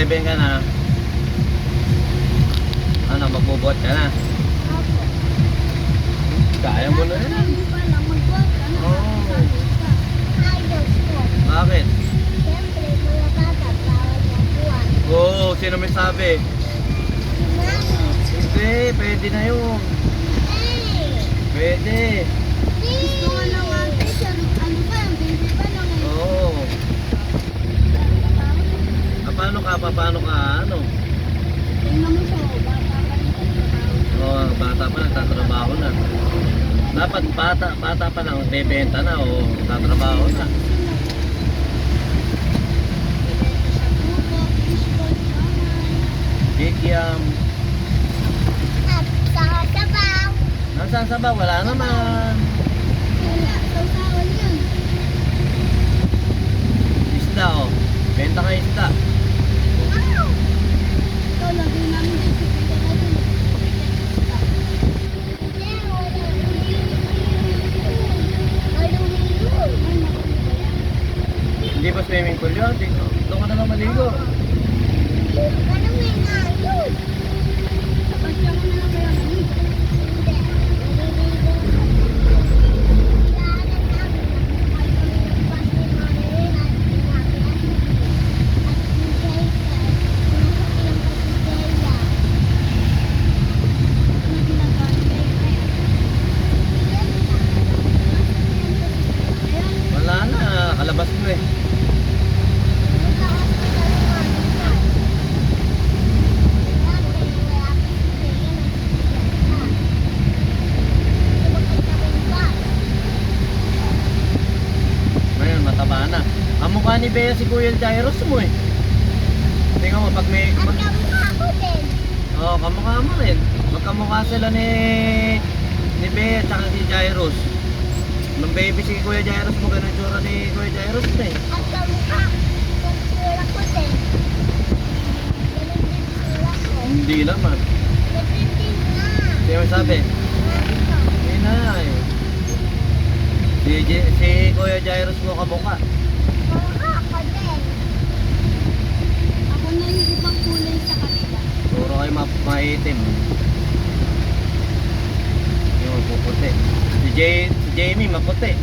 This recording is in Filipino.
7 ka na. Ano, magbubuhat ka na? Opo. Kaya mo na yan. Hindi pa lang magbuhat ka na. Oo. Ayos po. Bakit? Siyempre, mga bata, bawal magbuhat. Oo, sino may sabi? Si Mami. Hindi, pwede na yun. Hey! Pwede. Gusto nga ng ate siya. Ano ba yung baby pa lang? Oo. Paano ka, ano? Tingnan mo siya, bata pa rin sa trabaho. Oo, bata pa, nagtatrabaho na. Dapat bata pa lang, bebenta na o tatrabaho na. Bibenta siya buko, fishball, siomay. Kikiam. At saka sabaw. Nasaan sa ba? Wala naman. Wala, sausawan yun. Isda o. Benta ka isda. Wow! Ito, lagay namin din si Pita na dun. Hindi, wala. Walang ligo. Ay, naku, ba yan? Hindi ba swimming pool yun? Doon ka na lang maligo. Anong may ngayod? Tapos siya ko na lang kaya maligo. Hindi. Naliligo na. Daanan namin. Nakasakay kami ng bus ni Mami Ray at sinakyan. At si Jaysa. Sinasakyan ko si Jaya. Ano ginagawa ni Jaysa? Ayan. Wala na. Kalabas mo eh. Ngayon, mataba na. Ang mukha ni Bea si Kuya Jairus mo eh. Tingnan mo, pag may... Oo, kamukha mo rin. Magkamukha sila ni Bea at si Jairus. Nung baby si Kuya Jairus mo, ganun tsura ni Kuya Jairus na eh. Hindi naman. Sino sabi? Hindi na eh. Si Kuya Jairus mo kamukha. Ako na yung ibang kulay sa kanila. Puro kayo maitim. Yung mapuputi. Si Jamie maputi.